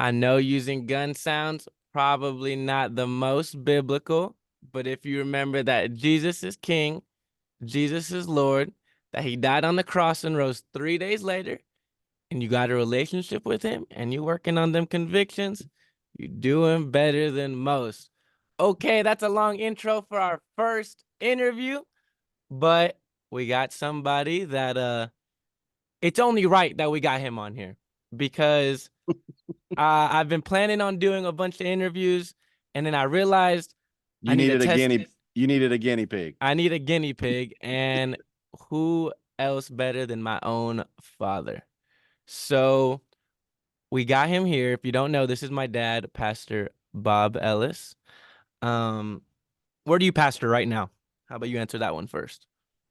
I know using gun sounds probably not the most biblical, but if you remember that Jesus is King, Jesus is Lord, that he died on the cross and rose 3 days later, and you got a relationship with him and you working on them convictions, you doing better than most. Okay, that's a long intro for our first interview, but we got somebody that it's only right that we got him on here because I've been planning on doing a bunch of interviews, and then I realized I You need to needed a test guinea. this. You needed a guinea pig. I need a guinea pig, and who else better than my own father? So we got him here. If you don't know, this is my dad, Pastor Bob Ellis. Um, where do you pastor right now? How about you answer that one first?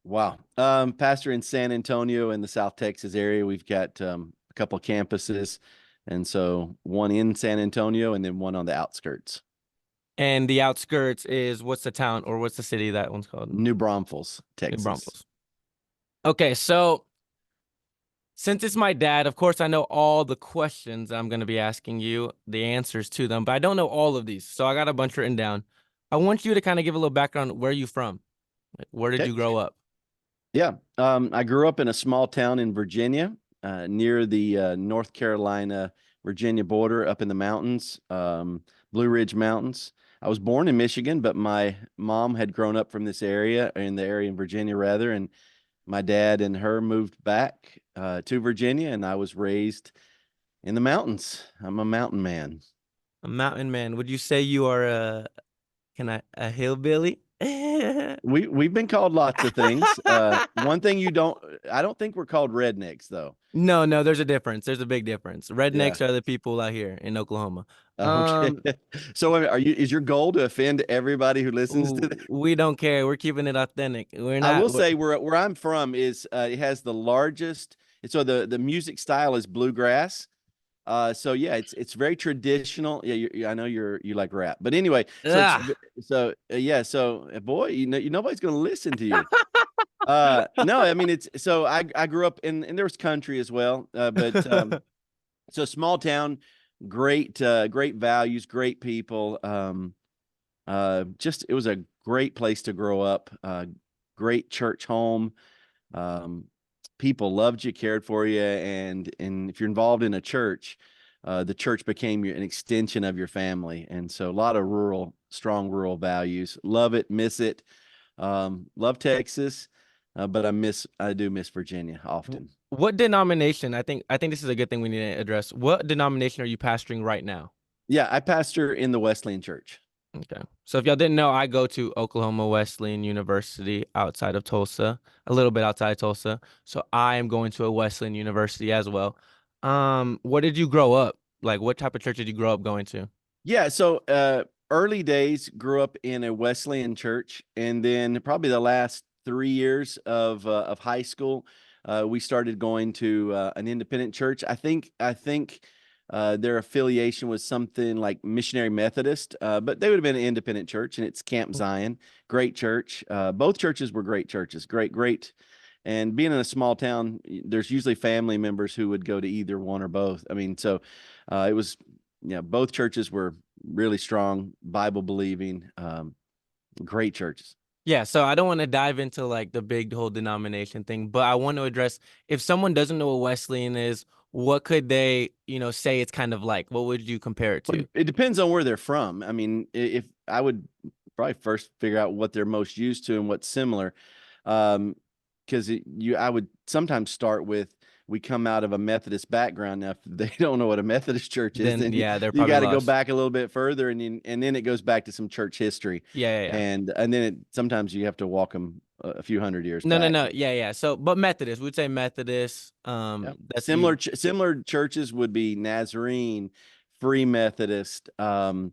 Wow. Pastor in San Antonio in the South Texas area. We've got a couple of campuses, and so one in San Antonio and then one on the outskirts. And the outskirts is what's the town or what's the city that one's called? New Braunfels, New Texas. Braunfels. Okay, so since it's my dad, of course I know all the questions I'm going to be asking you, the answers to them, but I don't know all of these. So I got a bunch written down. I want you to kind of give a little background. Where are you from? Like, where did Okay. you grow up? Yeah. I grew up in a small town in Virginia, near the North Carolina Virginia border up in the mountains, Blue Ridge Mountains. I was born in Michigan, but my mom had grown up from this area, in the area in Virginia rather, and my dad and her moved back to Virginia, and I was raised in the mountains. I'm a mountain man. A mountain man. Would you say you are a hillbilly? We've been called lots of things. One thing I don't think we're called rednecks though. No, no, there's a difference. There's a big difference. Yeah. Rednecks are the people out here in Oklahoma. Okay. Um, So is your goal to offend everybody who listens to this? we don't care. We're keeping it authentic. We're I not. will say where I'm from is it has the largest. So the music style is bluegrass. So yeah, it's very traditional. Yeah, I know you like rap, but anyway, so Ugh. yeah, so boy, nobody's gonna listen to you. No, I mean it's so I grew up in and there was country as well, but so small town, great values, great people. Just it was a great place to grow up. Great church home. Um, People loved you, cared for you, and if you're involved in a church, the church became an extension of your family. And so a lot of strong rural values. Love it, miss it. Love Texas, but I do miss Virginia often. What denomination? I think this is a good thing we need to address. What denomination are you pastoring right now? Yeah, I pastor in the Wesleyan Church. Okay. So if y'all didn't know, I go to Oklahoma Wesleyan University outside of Tulsa, a little bit outside Tulsa. So I am going to a Wesleyan University as well. Where did you grow up? Like what type of church did you grow up going to? Yeah, so early days grew up in a Wesleyan church, and then probably the last 3 years of high school, we started going to an independent church. I think their affiliation was something like Missionary Methodist, but they would have been an independent church, and it's Camp Zion, great church. Both churches were great churches, great. And being in a small town, there's usually family members who would go to either one or both. I mean, so it was, yeah, both churches were really strong, Bible believing, great churches. Yeah, so I don't want to dive into like the big whole denomination thing, but I want to address if someone doesn't know what Wesleyan is, what could they, say it's kind of like? What would you compare it But to? it depends on where they're from. I mean, if I would probably first figure out what they're most used to and what's similar. Because I would sometimes start with we come out of a Methodist background. Now, if they don't know what a Methodist church is, Then then yeah, they're you probably got to go lost. back a little bit further, and then it goes back to some church history, Yeah, yeah, yeah. and then sometimes you have to walk them a few hundred years No, no, back. no. Yeah, yeah. So, but Methodist, we'd say Methodist. Yeah. That's you. Similar churches would be Nazarene, Free Methodist. Um,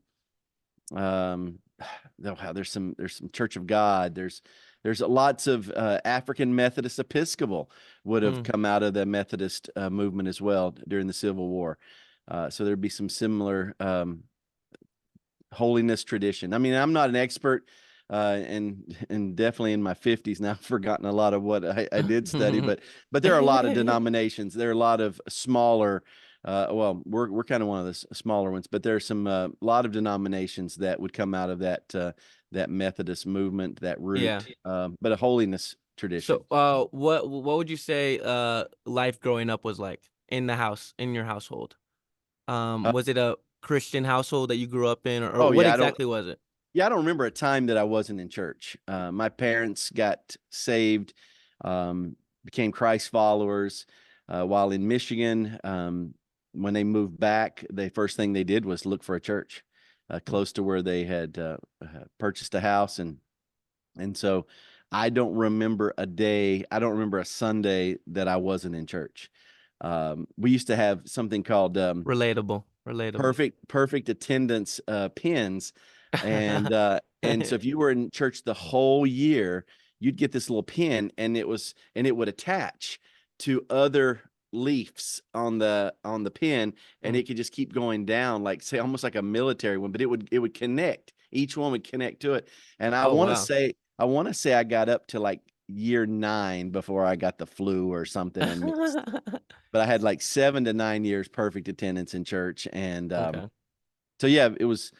there's some Church of God. There's lots of African Methodist Episcopal would have Mm. come out of the Methodist movement as well during the Civil War. So there'd be some similar holiness tradition. I mean, I'm not an expert, and definitely in my 50s now, I've forgotten a lot of what I did study, but there are a lot of denominations. There are a lot of smaller Well, we're kind of one of the smaller ones, but there's some lot of denominations that would come out of that Methodist movement, that Yeah. root, but a holiness So, tradition. what would you say life growing up was like in the house, in your household? Uh, Was it a Christian household that you grew up in, or oh what yeah, I don't. exactly was it? Yeah, I don't remember a time that I wasn't in church. My parents got saved, became Christ followers while in Michigan. When they moved back, the first thing they did was look for a church Mm. close to where they had purchased a house, and so I don't remember a day. I don't remember a Sunday that I wasn't in church. We used to have something called Relatable, relatable. perfect attendance pins, and so if you were in church the whole year, you'd get this little pin, and it would attach to other leaves on the pin, and Mm. it could just keep going down, like, say, almost like a military one, but it would connect, each one would connect to it. And Oh wow. I want to say I got up to like year 9 before I got the flu or something and missed. But I had like 7 to 9 years perfect attendance in church, and Okay. so yeah, it was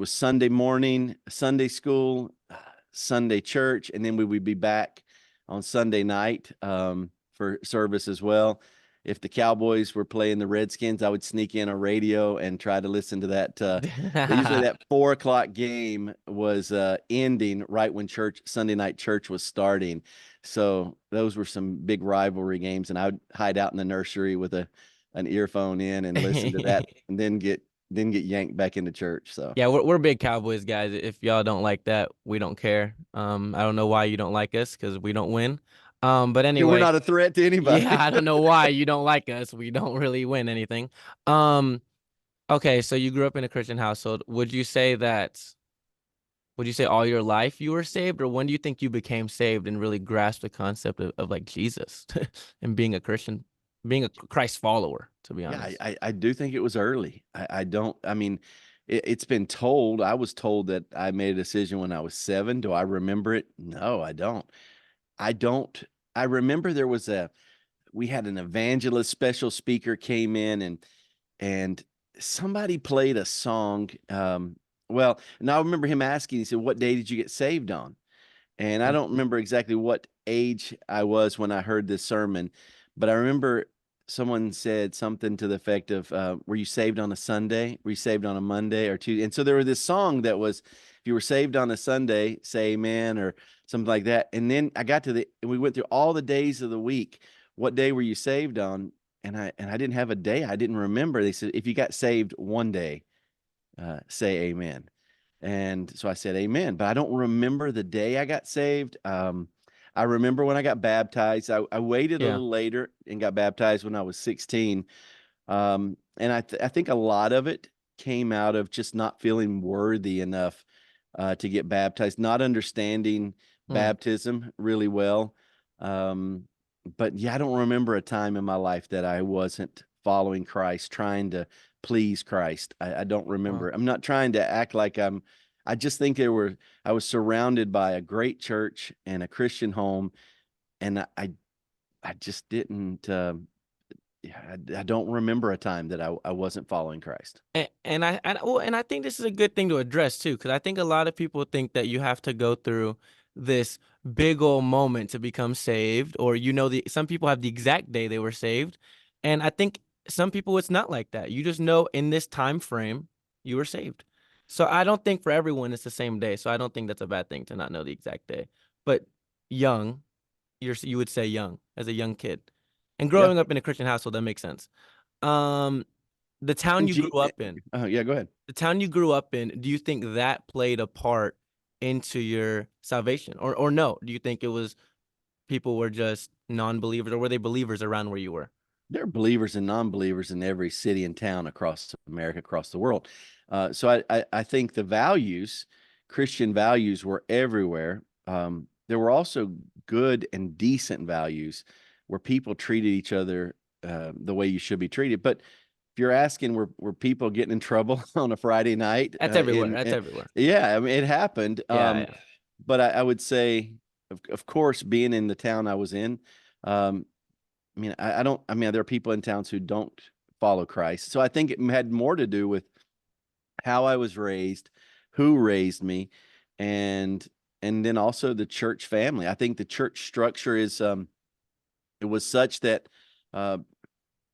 Sunday morning, Sunday school, Sunday church, and then we would be back on Sunday night for service as well. If the Cowboys were playing the Redskins, I would sneak in a radio and try to listen to that. Usually that 4 o'clock game was ending right when Sunday night church was starting. So those were some big rivalry games, and I would hide out in the nursery with an earphone in and listen to that, and then get yanked back into church. So Yeah, we're big Cowboys guys. If y'all don't like that, we don't care. I don't know why you don't like us because we don't win. But yeah, we're anyway, not a threat to yeah, anybody. I don't know why you don't like us. We don't really win anything. Um, okay, so you grew up in a Christian household. Would you say all your life you were saved, or when do you think you became saved and really grasped the concept of like Jesus and being a Christian, being a Christ follower, to be Yeah, honest? I do think it was early. I don't. I mean, it's been told. I was told that I made a decision when I was 7. Do I remember it? No, I don't. I don't. I remember we had an evangelist special speaker came in, and somebody played a song. Well, and I remember him asking. He said, "What day did you get saved on?" And I Mm. don't remember exactly what age I was when I heard this sermon, but I remember someone said something to the effect of, "Were you saved on a Sunday? Were you saved on a Monday or Tuesday?" And so there was this song that was, "If you were saved on a Sunday, say Amen," or something like that. And then we went through all the days of the week. What day were you saved on? And I didn't have a day. I didn't remember. They said, if you got saved one day, say Amen. And so I said amen, but I don't remember the day I got saved. I remember when I got baptized. I waited a Yeah. little later and got baptized when I was 16. And I think a lot of it came out of just not feeling worthy enough to get baptized, not understanding Mm. baptism really well. Um, but yeah, I don't remember a time in my life that I wasn't following Christ, trying to please Christ. I don't remember. Wow. I'm not trying to act like I just think I was surrounded by a great church and a Christian home, and I just didn't, yeah, I don't remember a time that I wasn't following Christ. And I think this is a good thing to address too, because I think a lot of people think that you have to go through this big old moment to become saved, or some people have the exact day they were saved, and I think some people it's not like that. You just know in this time frame you were saved. So I don't think for everyone it's the same day. So I don't think that's a bad thing to not know the exact day. But young, you would say young as a young kid, and Yeah. growing up in a Christian household that makes sense. Um, the town And you grew up in yeah, go ahead. the town you grew up in, do you think that played a part into your salvation? Or no? Do you think it was people were just non-believers, or were they believers around where you were? There are believers and non-believers in every city and town across America, across the world. So I think the values, Christian values, were everywhere. There were also good and decent values where people treated each other the way you should be treated. But if you're asking, were people getting in trouble on a Friday night? That's everywhere. That's everywhere. Yeah, I mean, it happened. Yeah, yeah. But I would say, of course, being in the town I was in, I mean, I don't. I mean, there are people in towns who don't follow Christ. So I think it had more to do with how I was raised, who raised me, and and then also the church family. I think the church structure is it was such that uh,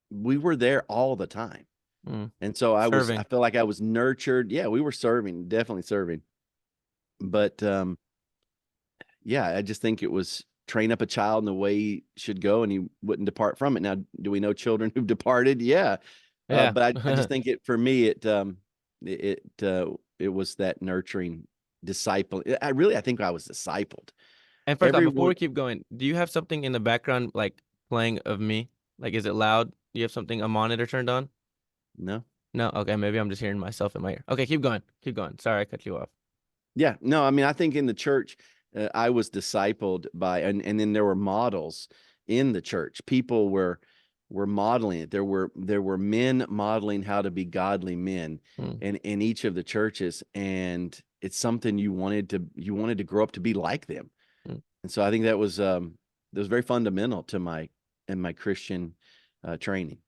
we were there all the time. Mm. And so I Serving. feel like I was nurtured. Yeah, we were serving, definitely serving. But yeah, I just think it was train up a child in the way he should go and he wouldn't depart from it. Now, do we know children who've departed? Yeah. Yeah. But I just think it, for me, it was that nurturing disciple. I think I was discipled. And first off, before Everyone, we keep going, do you have something in the background like playing of me? Like, is it loud? Do you have something, a monitor turned on? no. No? Okay, maybe I'm just hearing myself in my ear. Okay, keep going. Keep going. Sorry, I cut you off. Yeah, no, I mean, I think in the church, I was discipled by, and then there were models in the church. People were modeling it. There were men modeling how to be godly men Mm, in each of the churches, and it's something you wanted to grow up to be like them. mm. And so I think that was very fundamental to my Christian training.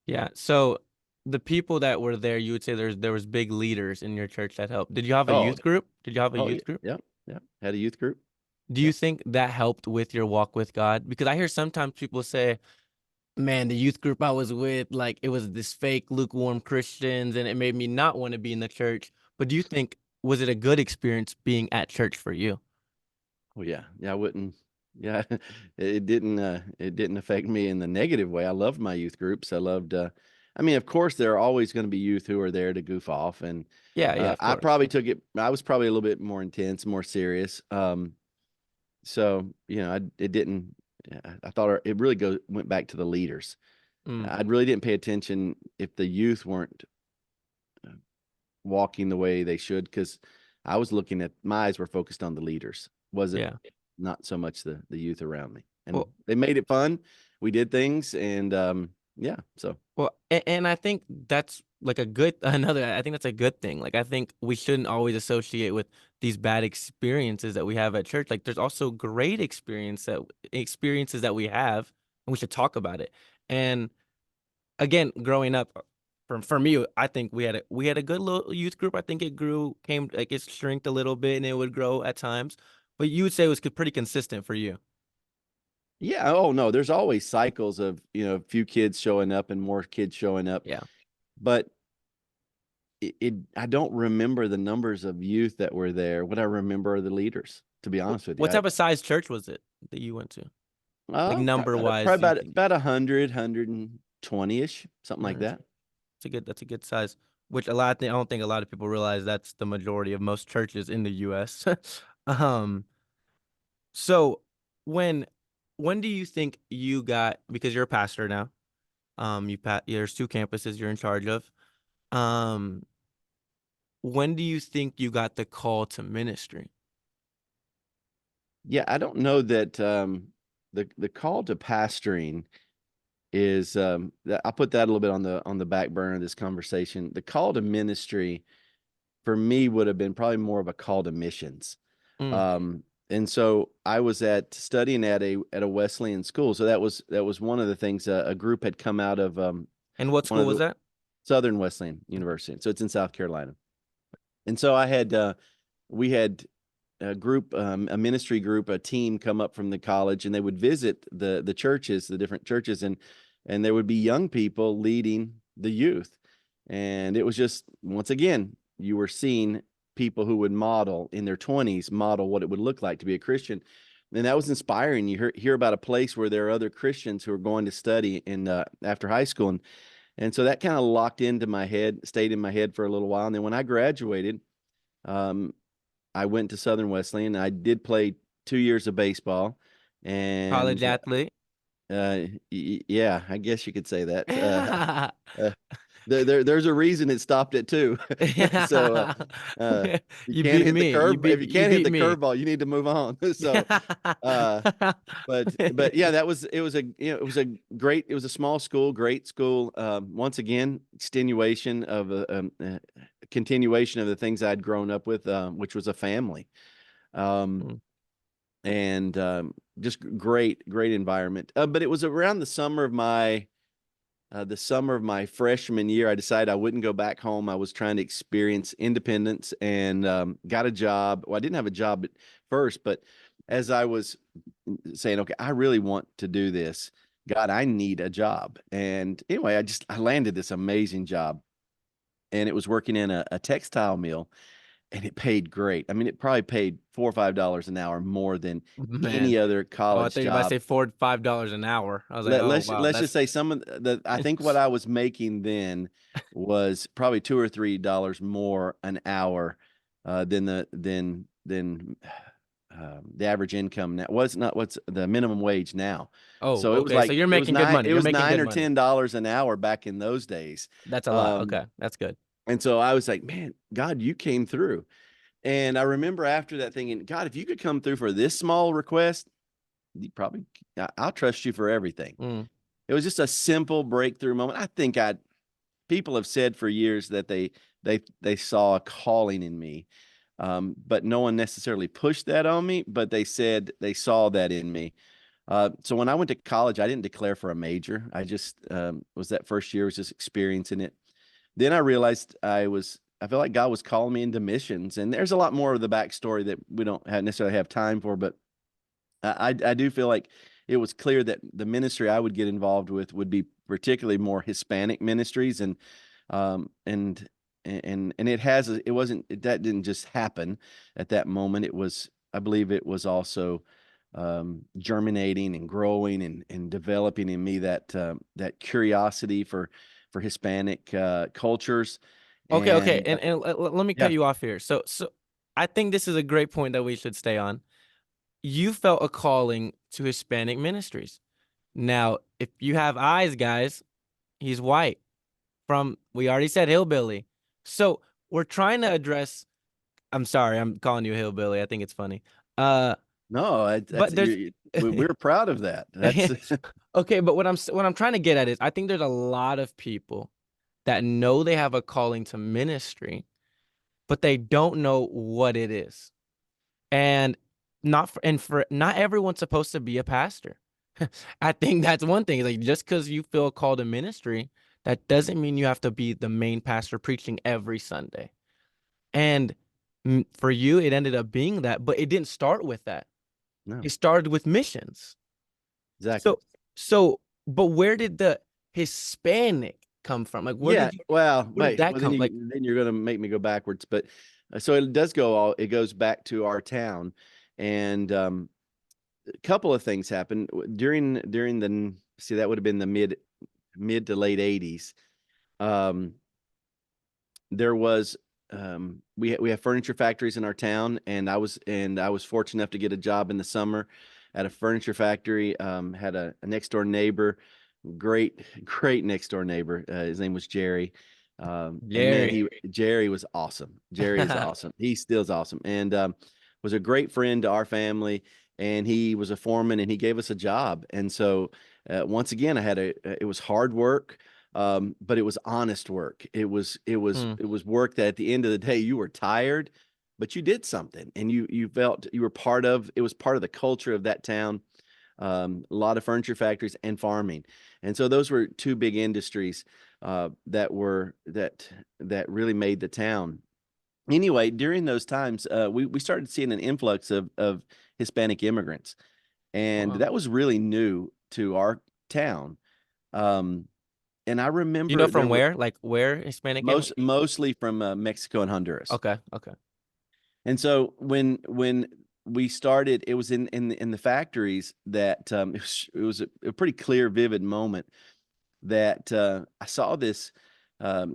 Yeah. So the people that were there, you would say there was big leaders in your church that helped. Did you have a Oh, youth group? Did you have a oh yeah, youth group? yeah, yeah. Had a youth group. Do Yeah. you think that helped with your walk with God? Because I hear sometimes people say, man, the youth group I was with, like it was this fake lukewarm Christians and it made me not want to be in the church. But do you think was it a good experience being at church for you? Well, yeah, yeah, I wouldn't. Yeah, it didn't affect me in the negative way. I loved my youth groups. I loved. I mean, of course, there are always going to be youth who are there to goof off, and Yeah, yeah, of I course. probably took it. I was probably a little bit more intense, more serious. So it didn't. I thought it really went back to the leaders. Mm, I really didn't pay attention if the youth weren't walking the way they should, because I was looking at my eyes were focused on the leaders. Wasn't yeah. not so much the youth around me. And Well, they made it fun. We did things, and yeah, so and I think that's like a good another. I think that's a good thing. Like I think we shouldn't always associate with these bad experiences that we have at church. Like there's also great experiences that we have, and we should talk about it. And again, growing up, for me, I think we had a good little youth group. I think it came like it shrinked a little bit, and it would grow at times. But you would say it was pretty consistent for you. yeah. Oh no, there's always cycles of a few kids showing up and more kids showing up, Yeah. but I don't remember the numbers of youth that were there. What I remember are the leaders, to be honest with you. What type of size church was it that you went to? Like number Probably wise, do you think? about 120-ish, something like Mm, that. that's a good size. Which I don't think a lot of people realize that's the majority of most churches in the U.S. um, so when when do you think you got because you're a pastor now? There's two campuses you're in charge of. Um, when do you think you got the call to ministry? Yeah, I don't know that the call to pastoring is I'll put that a little bit on the back burner of this conversation. The call to ministry for me would have been probably more of a call to missions. Mm. And so I was studying at a Wesleyan school. So that was one of the things a group had come out of And what one school of was the that? Southern Wesleyan University. So it's in South Carolina. And so we had a ministry group, a team come up from the college, and they would visit the churches, the different churches, and there would be young people leading the youth. And it was just, once again, you were seeing people who would model in their 20s, model what it would look like to be a Christian. And that was inspiring. You hear about a place where there are other Christians who are going to study in after high school. And so that kind of locked into my head, stayed in my head for a little while. And then when I graduated, um, I went to Southern Wesleyan. I did play 2 years of baseball, College and athlete. yeah, I guess you could say that. Uh, there's a reason it stopped at two. So uh, you You can't beat hit the me. You curve. beat If you you can't hit beat the me. curveball, you need to move on. So uh, but yeah, it was a small school, great school. Once again, extenuation of a continuation of the things I'd grown up with, which was a family. Um, Mm, and just great environment. But it was around the summer of my the summer of my freshman year, I decided I wouldn't go back home. I was trying to experience independence and got a job. Well, I didn't have a job at first, but as I was saying, okay, I really want to do this. God, I need a job. And anyway, I landed this amazing job, and it was working in a textile mill, and it paid great. I mean, it probably paid $4 or $5 an hour more than any Man. other Oh, I college thought you were about to job. say $4 to $5 an hour. I was like, oh wow, Let's just that's say some of I think what I was making then was probably $2 or $3 more an hour than the average income now. Was not what's the minimum wage now. oh, So it was okay. So like you're making good money. it You're was making nine good or money. $10 an hour back in those days. That's a lot. Um, Okay, that's good. and so I was like, man, God, you came through. And I remember after that thinking, God, if you could come through for this small request, you probably I'll trust you for everything. Mm. It was just a simple breakthrough moment. I think I people have said for years that they saw a calling in me, but no one necessarily pushed that on me. But they said they saw that in me. So when I went to college, I didn't declare for a major. I just was that first year was just experiencing it. Then I realized I felt like God was calling me into missions, and there's a lot more of the backstory that we don't necessarily have time for, but I do feel like it was clear that the ministry I would get involved with would be particularly more Hispanic ministries, and um and it wasn't that didn't just happen at that moment. It was, I believe it was also germinating and growing and developing in me that curiosity for Hispanic cultures. Okay, okay. And And let me cut yeah, you off here. So I think this is a great point that we should stay on. You felt a calling to Hispanic ministries. Now, if you have eyes, guys, he's white. From we already said hillbilly. So we're trying to address. I'm sorry, I'm calling you a hillbilly. I think it's funny. Uh, no, but there's we're proud of that. That's okay. But what I'm trying to get at is, I think there's a lot of people that know they have a calling to ministry, but they don't know what it is. And for not everyone's supposed to be a pastor. I think that's one thing. Like, just because you feel called to ministry, that doesn't mean you have to be the main pastor preaching every Sunday. And for you, it ended up being that, but it didn't start with that. no, It started with missions. exactly. So, but where did the Hispanic come from? Like, Yeah, well, where did wait, that well come? Like, then you're gonna make me go backwards, but so it goes back to our town, and a couple of things happened during the see that would have been the mid to late 80s. Um, there was we have furniture factories in our town, and I was fortunate enough to get a job in the summer at a furniture factory. Had a next door neighbor, great next door neighbor. His name was Jerry. And man, Jerry. Jerry was awesome. Jerry is awesome. He still's awesome, and was a great friend to our family. And he was a foreman, and he gave us a job. And so once again, it was hard work, but it was honest work. Hmm. It was work that at the end of the day you were tired, but you did something, and you felt you were part of. It was part of the culture of that town. A lot of furniture factories and farming, and so those were two big industries that really made the town. Anyway, during those times, we started seeing an influx of Hispanic immigrants, and Wow. that was really new to our town. Um, and I You know remember there from were where? Like, where Hispanic immigrants? mostly from Mexico and Honduras. Okay, okay. And so when we started, it was in the factories that it was a pretty clear, vivid moment that I saw this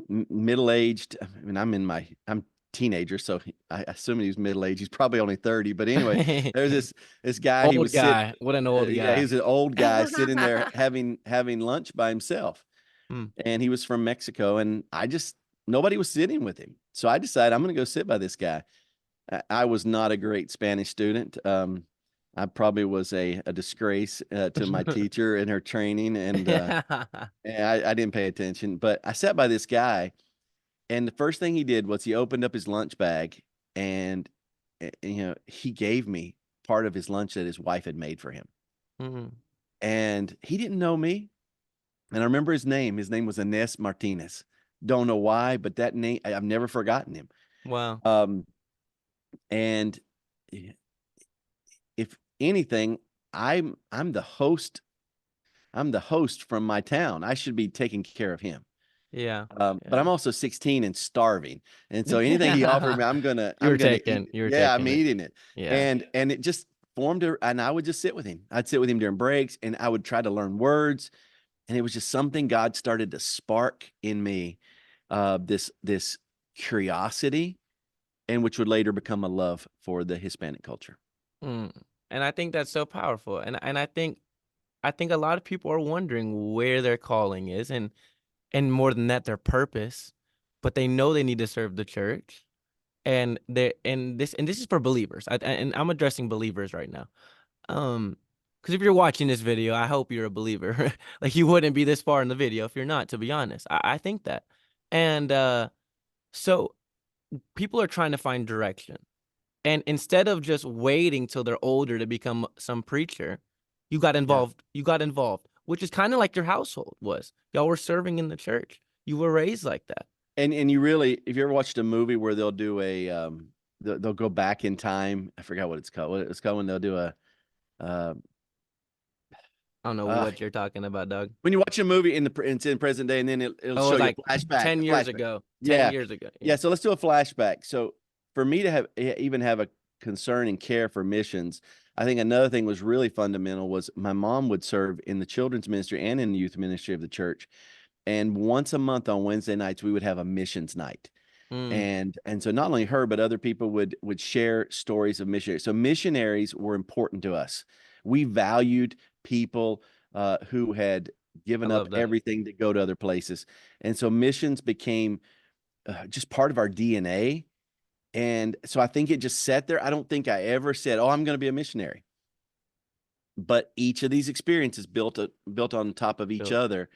middle aged. I mean, I'm teenager, so I assume he's middle aged. He's probably only 30, but anyway, there's this guy. He Old was sit. guy. What an old Yeah, guy. he's an old guy sitting there having lunch by himself, Hmm. and he was from Mexico, and nobody was sitting with him, so I decided I'm going to go sit by this guy. I was not a great Spanish student. I probably was a disgrace to my teacher in her training, and I didn't pay attention. But I sat by this guy, and the first thing he did was he opened up his lunch bag, and he gave me part of his lunch that his wife had made for him, Mhm. and he didn't know me. And I remember his name. His name was Ines Martinez. Don't know why, but that name, I've never forgotten him. Wow. Um, and if anything, I'm the host. I'm the host from my town. I should be taking care of him. Yeah. But I'm Yeah. also 16 and starving. And so anything he offered me, You were I'm gonna eat. taking, you were Yeah, I'm taking it. eating it. Yeah. And it just formed and I would just sit with him. I'd sit with him during breaks and I would try to learn words. And it was just something God started to spark in me, this curiosity, and which would later become a love for the Hispanic culture. Mm. And I think that's so powerful. And I think a lot of people are wondering where their calling is, and more than that, their purpose. But they know they need to serve the church. And this is for believers. And I'm addressing believers right now. Because if you're watching this video, I hope you're a believer. Like you wouldn't be this far in the video if you're not, to be honest. I think that. And so people are trying to find direction. And instead of just waiting till they're older to become some preacher, you got Yeah. involved. You got involved, which is kind of like your household was. Y'all were serving in the church. You were raised like that. And you really, if you ever watched a movie where they'll do they'll go back in time. I forgot what it's called. What it's called when they'll do uh, I don't know uh, what you're talking about, Doug. when you watch a movie it's in present day, and then it'll Oh, show you like a flashback, 10 a years flashback. ago. 10 Yeah, years ago. yeah. Yeah. So let's do a flashback. So for me to even have a concern and care for missions, I think another thing was really fundamental was my mom would serve in the children's ministry and in the youth ministry of the church, and once a month on Wednesday nights we would have a missions night. Mm, And so not only her but other people would share stories of missionaries. So missionaries were important to us. We valued people who had I given up love that. everything to go to other places, and so missions became just part of our DNA. And so I think it just sat there. I don't think I ever said, oh, I'm going to be a missionary, but each of these experiences built on top of each Built. other.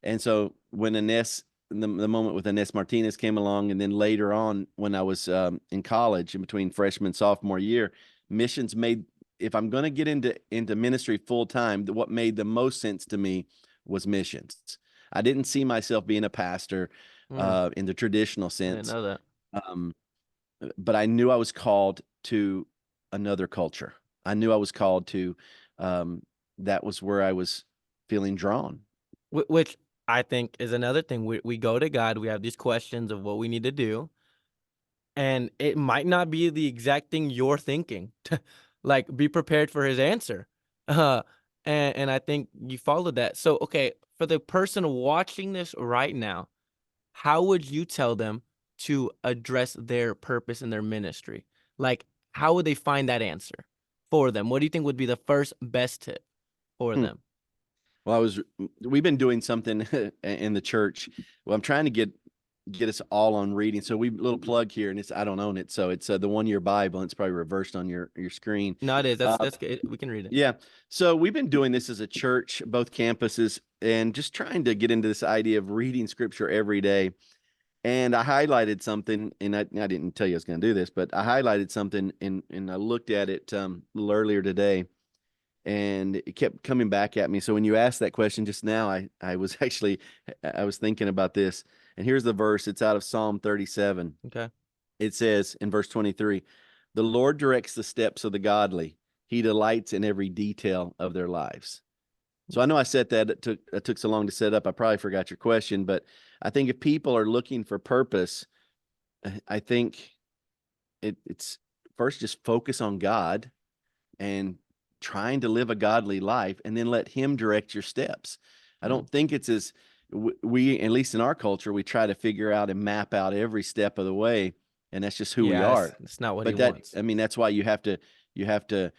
And so when the moment with Ines Martinez came along, and then later on when I was in college, in between freshman and sophomore year, missions made. If I'm going to get into ministry full time, what made the most sense to me was missions. I didn't see myself being a pastor Mm, in the traditional I didn't sense, know that. um, but I knew I was called to another culture. I knew I was called to. Um, that was where I was feeling drawn. Which I think is another thing. We go to God, we have these questions of what we need to do, and it might not be the exact thing you're thinking. Like, be prepared for his answer. Uh, and I think you followed that. So, okay, for the person watching this right now, how would you tell them to address their purpose in their ministry? Like, how would they find that answer for them? What do you think would be the first best tip for Hmm. them? Well, we've been doing something in the church. Well, I'm trying to get us all on reading. So we little plug here, and I don't own it. So it's the 1 Year Bible. And it's probably reversed on your screen. No, it is. Uh, That's good. We can read it. yeah. So we've been doing this as a church, both campuses, and just trying to get into this idea of reading scripture every day. And I highlighted something, and I didn't tell you I was going to do this, but I highlighted something, and I looked at it a little earlier today, and it kept coming back at me. So when you asked that question just now, I was actually I was thinking about this. And here's the verse. It's out of Psalm 37. Okay. It says in verse 23, "The Lord directs the steps of the godly. He delights in every detail of their lives." So I know I said that it took so long to set up. I probably forgot your question, but I think if people are looking for purpose, I think it's first just focus on God and trying to live a godly life, and then let him direct your steps. I Mm. don't think it's as we, at least in our culture, we try to figure out and map out every step of the way, and that's just who we Yeah, are. it's not what he But that, wants. I mean, that's why you have to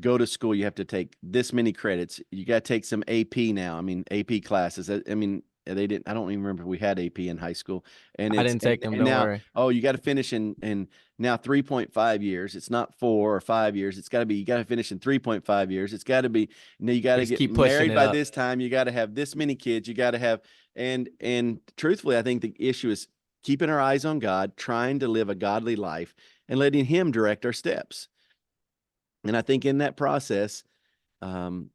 go to school. You have to take this many credits. You got to take some AP now. I mean, AP classes. I mean, they didn't. I don't even remember if we had AP in high school. And I it's didn't take them. and Don't now, worry. oh, you got to finish in now 3.5 years. It's not 4 or 5 years. It's got to be, you got to finish in 3.5 years. It's got to be, you got They to just get keep pushing married it by up. this time. You got to have this many kids. You got to have, and truthfully, I think the issue is keeping our eyes on God, trying to live a godly life, and letting him direct our steps. And I think in that process, um,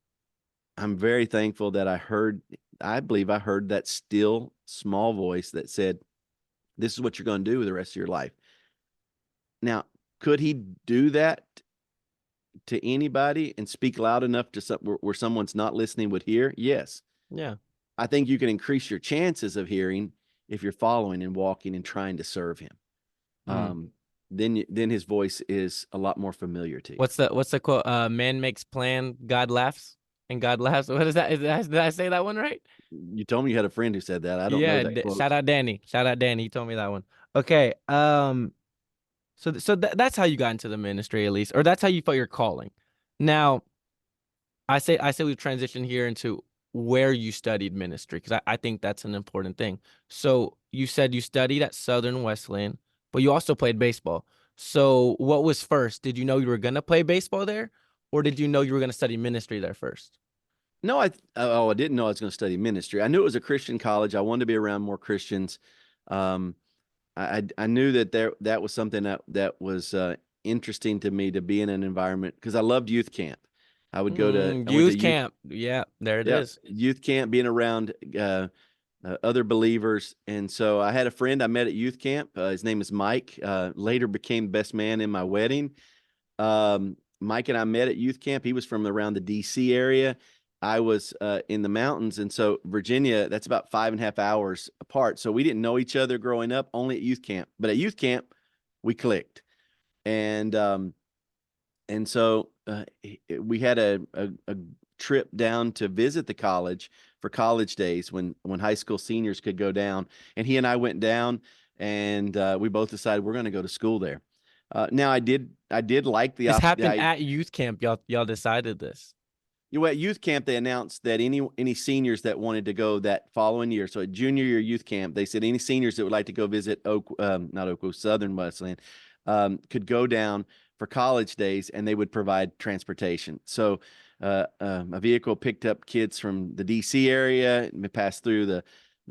I'm very thankful that I heard I believe I heard that still small voice that said, "This is what you're going to do with the rest of your life." Now, could he do that to anybody and speak loud enough to where someone's not listening would hear? Yes. Yeah. I think you can increase your chances of hearing if you're following and walking and trying to serve him. Mm. Um, then his voice is a lot more familiar to you. What's the quote? Man makes plan, God laughs, and God laughs. What is that? Did I say that one right? You told me you had a friend who said that. I don't know Yeah. that Shout quote. out Danny. Shout out Danny. He told me that one. Okay. That's how you got into the ministry, at least, or that's how you felt your calling. Now, I say we've transitioned here into where you studied ministry because I think that's an important thing. So you said you studied at Southern Wesleyan, but you also played baseball. So what was first? Did you know you were gonna play baseball there, or did you know you were gonna study ministry there first? No, I didn't know I was going to study ministry. I knew it was a Christian college. I wanted to be around more Christians. Um, I knew that was something that was interesting to me to be in an environment because I loved youth camp. I went to Youth camp. Yeah, there it yeah, is. youth camp, being around other believers. And so I had a friend I met at youth camp. His name is Mike. Later became best man in my wedding. Mike and I met at youth camp. He was from around the DC area. I was in the mountains. And so Virginia, that's about 5.5 hours apart. So we didn't know each other growing up, only at youth camp. But at youth camp, we clicked. And so we had a trip down to visit the college for college days when high school seniors could go down. And he and I went down, and we both decided we're going to go to school there. Now I did like This the happened at youth camp. Y'all decided this. you know, at youth camp, they announced that any seniors that wanted to go that following year, so at junior year youth camp, they said any seniors that would like to go visit not Oak, Southern Wesleyan, could go down for college days, and they would provide transportation. So a vehicle picked up kids from the D.C. area, and passed through the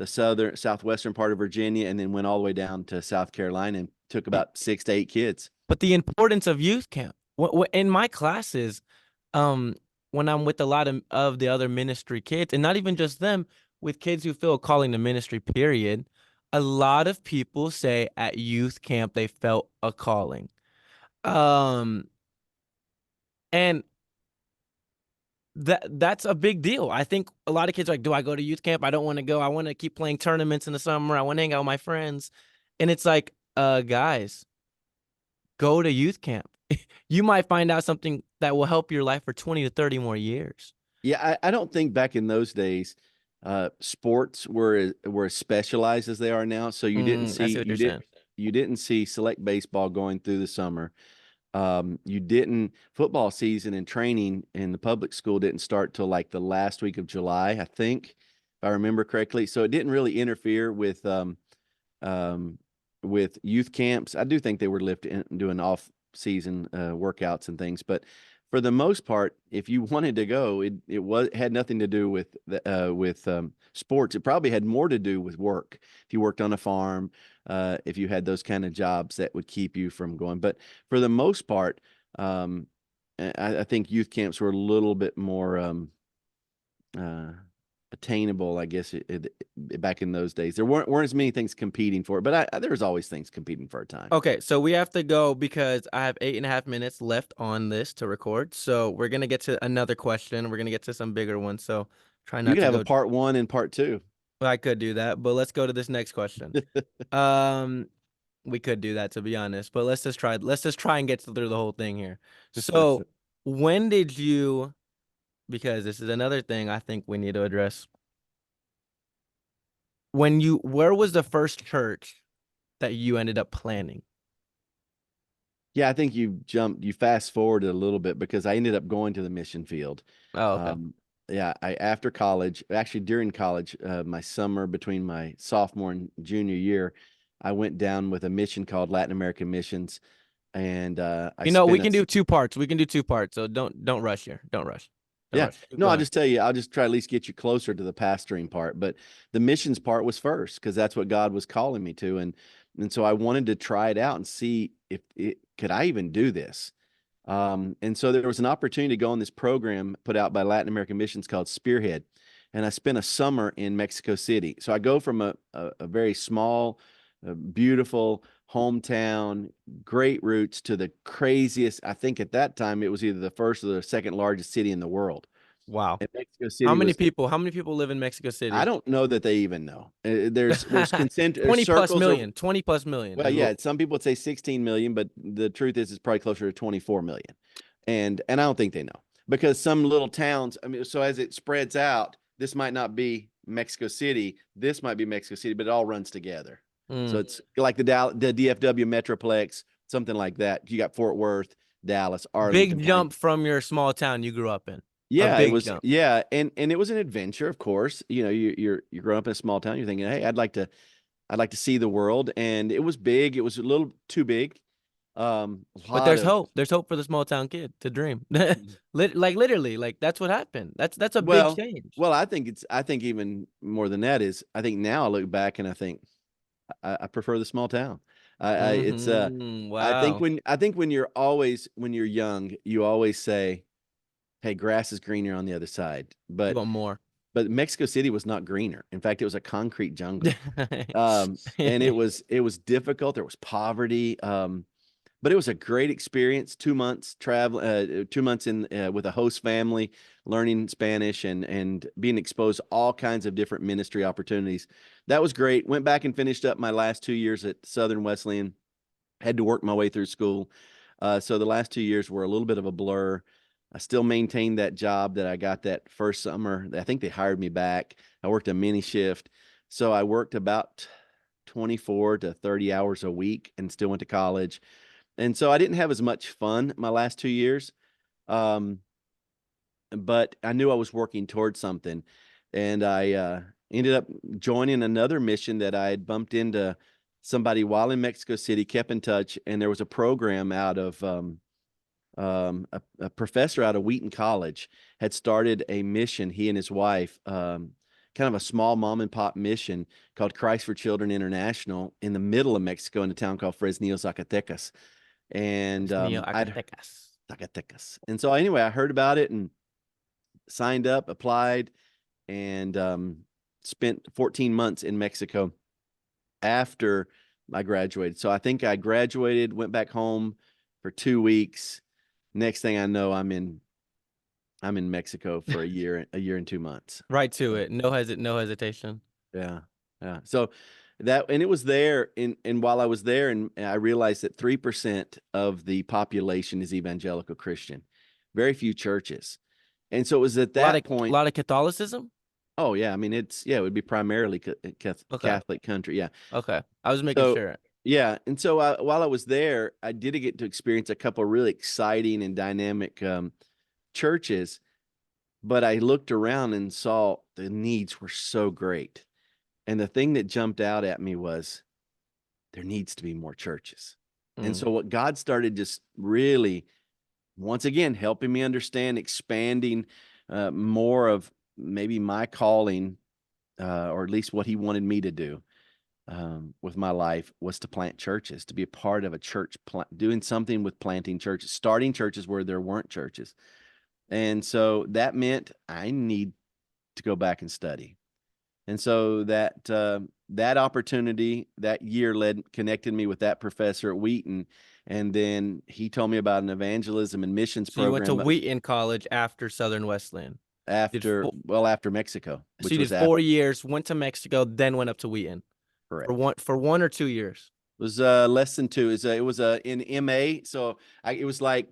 southwestern part of Virginia, and then went all the way down to South Carolina, and took about 6 to 8 kids. But the importance of youth camp. In my classes, um, when I'm with a lot of the other ministry kids, and not even just them, with kids who feel a calling to ministry, period, a lot of people say at youth camp they felt a calling. Um, and that's a big deal. I think a lot of kids are like, do I go to youth camp? I don't want to go. I want to keep playing tournaments in the summer. I want to hang out with my friends. And it's like, guys, go to youth camp. You might find out something that will help your life for 20 to 30 more years. Yeah, I don't think back in those days, sports were as specialized as they are now. So I see what you're saying. you didn't see select baseball going through the summer. You didn't football season and training in the public school didn't start till like the last week of July, I think, if I remember correctly. So it didn't really interfere um, with youth camps. I do think they were doing off season workouts and things, but for the most part, if you wanted to go, it had nothing to do with sports. It probably had more to do with work. If you worked on a farm, if you had those kind of jobs that would keep you from going. But for the most part, um, I think youth camps were a little bit more uh, attainable, I guess, back in those days. There weren't as many things competing for it, but there was always things competing for a time. Okay, so we have to go because I have 8.5 minutes left on this to record. So we're gonna get to another question. We're gonna get to some bigger ones. So try You not could to have a go. part one and part two. I could do that, but let's go to this next question. Um, we could do that to be honest, but let's just try. Let's just try and get through the whole thing here. So when did you? Because this is another thing I think we need to address. Where was the first church that you ended up planning? Yeah, I think you fast forwarded a little bit because I ended up going to the mission field. Oh, okay. Um, yeah, after college, actually during college, my summer between my sophomore and junior year, I went down with a mission called Latin American Missions, and I We spent can do two parts. We can do two parts. So don't rush here. Don't rush. Don't yeah. rush. Keep No, I'll going. just tell you, I'll just try at least get you closer to the pastoring part. But the missions part was first because that's what God was calling me to. And so I wanted to try it out and see if it could I even do this. And so there was an opportunity to go on this program put out by Latin American Missions called Spearhead. and I spent a summer in Mexico City. So I go from a very small, beautiful hometown, great roots, to the craziest. I think at that time it was either the first or the second largest city in the world. Wow. And Mexico City was, How many people live in Mexico I City? don't know that they even know. There's concentric 20 plus circles of, million. 20 plus million well, is yeah, what. some people would say 16 million, but the truth is it's probably closer to 24 million. And I don't think they know, because some little towns, I mean, so as it spreads out, this might not be Mexico City, this might be Mexico City, but it all runs together. So Mm. it's like the DFW Metroplex, something like that. You got Fort Worth, Dallas, Arlington, Big Pine. jump from your small town you grew up in. A Yeah, it big was. jump. Yeah, and it was an adventure, of course. You know, you grow up in a small town. You're thinking, hey, I'd like to see the world, and it was big. It was a little too big. A But lot there's of hope. There's hope for the small town kid to dream. Like literally, like that's what happened. That's a big well, change. well, I think even more than that is, I think now I look back and I think I prefer the small town. It's Wow. I think when you're young, you always say, hey, grass is greener on the other side, You want more. but Mexico City was not greener. In fact, it was a concrete jungle. And it was difficult. There was poverty. But it was a great experience. 2 months travel, 2 months in with a host family, learning Spanish and being exposed to all kinds of different ministry opportunities. That was great. Went back and finished up my last 2 years at Southern Wesleyan. Had to work my way through school. So the last 2 years were a little bit of a blur. I still maintained that job that I got that first summer. I think they hired me back. I worked a mini shift. So I worked about 24 to 30 hours a week and still went to college. And so I didn't have as much fun my last 2 years. Um, but I knew I was working towards something. And I ended up joining another mission that I had bumped into somebody while in Mexico City, kept in touch. And there was a program out of a professor out of Wheaton College had started a mission, he and his wife, kind of a small mom and pop mission called Christ for Children International in the middle of Mexico in a town called Fresnillo, Zacatecas. And Neo I'd Zacatecas. Zacatecas. And so anyway, I heard about it and signed up, applied, and spent 14 months in Mexico after I graduated. So I think I graduated, went back home for 2 weeks. Next thing I know, I'm in Mexico for a year and 2 months. Right to it. No hesitation. Yeah. Yeah. So that, and it was there and while I was there, and I realized that 3% of the population is evangelical Christian, very few churches. And so it was at that A point. lot of Catholicism. Oh yeah. I mean, yeah, it would be primarily Okay. Catholic country. Yeah. Okay. I was making So, sure. yeah. And so while I was there, I did get to experience a couple of really exciting and dynamic churches, but I looked around and saw the needs were so great. And the thing that jumped out at me was there needs to be more churches. And Mm. so what God started just really, once again, helping me understand, expanding more of maybe my calling, or at least what he wanted me to do with my life, was to plant churches, to be a part of a church, doing something with planting churches, starting churches where there weren't churches. And so that meant I need to go back and study. And so that opportunity that year connected me with that professor at Wheaton, and then he told me about an evangelism and missions So you went to program Wheaton College after Southern Wesleyan. Did four, after Mexico, so which you did was after. 4 years, went to Mexico, then went up to Wheaton Correct. for 1 or 2 years. It was less than two. It was in MA, so it was like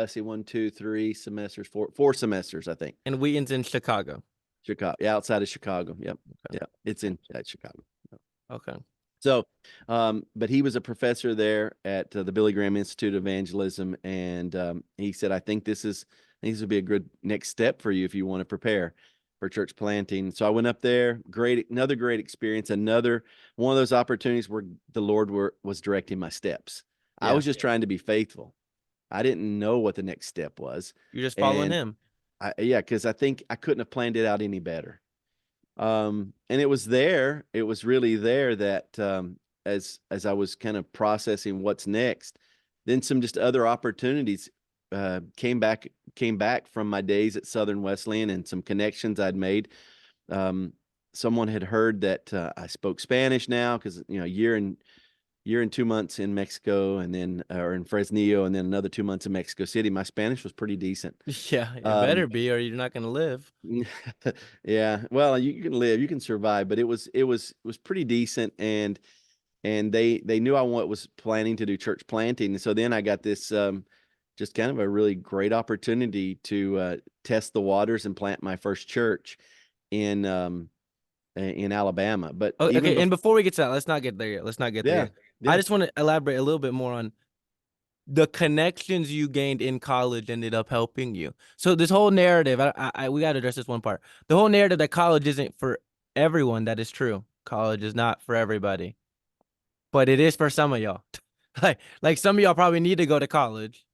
see 1, 2, 3 semesters, four semesters, I think. And Wheaton's in Chicago. Chicago, yeah, outside of Chicago. Yep, Okay. yeah, it's in Chicago. Okay. So, but he was a professor there at the Billy Graham Institute of Evangelism, and he said, "I think this would be a good next step for you if you want to prepare for church planting." So I went up there. Another great experience. Another one of those opportunities where the Lord was directing my steps. I Yeah. was just trying to be faithful. I didn't know what the next step was, You're just following and him. yeah, because I think I couldn't have planned it out any better. And it was really there that as I was kind of processing what's next, then some just other opportunities came back from my days at Southern Wesleyan and some connections I'd made. Um, Someone had heard that I spoke Spanish now because year and 2 months in Mexico, and then or in Fresnillo, and then another 2 months in Mexico City. My Spanish was pretty decent. Yeah, it Um, better be, or you're not gonna live. yeah, well, you can live, you can survive, but it was pretty decent, and they knew was planning to do church planting, and so then I got this just kind of a really great opportunity to test the waters and plant my first church in in Alabama. But Oh, even okay, and before, before we get to that, let's not get there yet. Let's not get there yeah, yet. I yeah. just want to elaborate a little bit more on the connections you gained in college ended up helping you. So this whole narrative, we got to address this one part. The whole narrative that college isn't for everyone, that is true. College is not for everybody, but it is for some of y'all. Like some of y'all probably need to go to college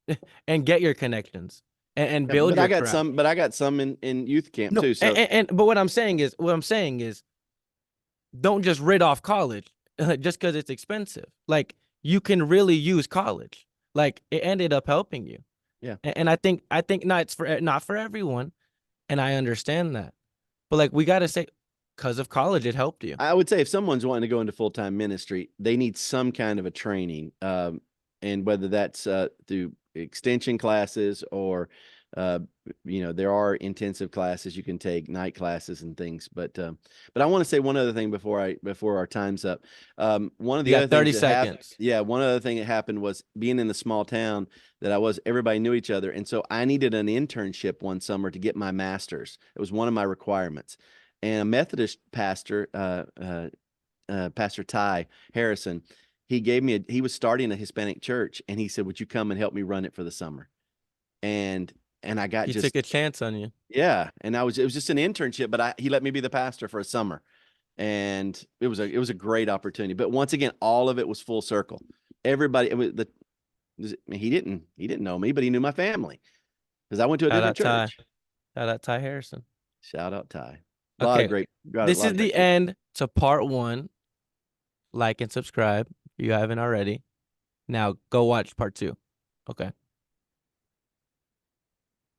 and get your connections and Yeah, build your craft. but I got some in youth camp No, too. So but what I'm saying is don't just rid off college just because it's expensive. Like you can really use college. Like it ended up helping you. yeah. And I think not it's for not for everyone, and I understand that. But like we gotta say, because of college, it helped you. I would say if someone's wanting to go into full-time ministry, they need some kind of a training. And whether that's through extension classes or, uh, there are intensive classes you can take, night classes and things. But I want to say one other thing before our time's up. One of You the got other things 30 that happened, seconds. yeah, one other thing that happened was being in the small town that I was, everybody knew each other. And so I needed an internship one summer to get my master's. It was one of my requirements. And a Methodist pastor, Pastor Ty Harrison, he was starting a Hispanic church, and he said, "Would you come and help me run it for the summer?" And I got He took just, a chance on you. yeah, and it was just an internship, but he let me be the pastor for a summer, and it was a great opportunity. But once again, all of it was full circle. Everybody, he didn't know me, but he knew my family because I went to a Shout different out Ty. church. Shout out Ty Harrison. Shout out Ty. Okay, Got a this lot is of the great people. end to part one. Like and subscribe if you haven't already. Now go watch part two. Okay.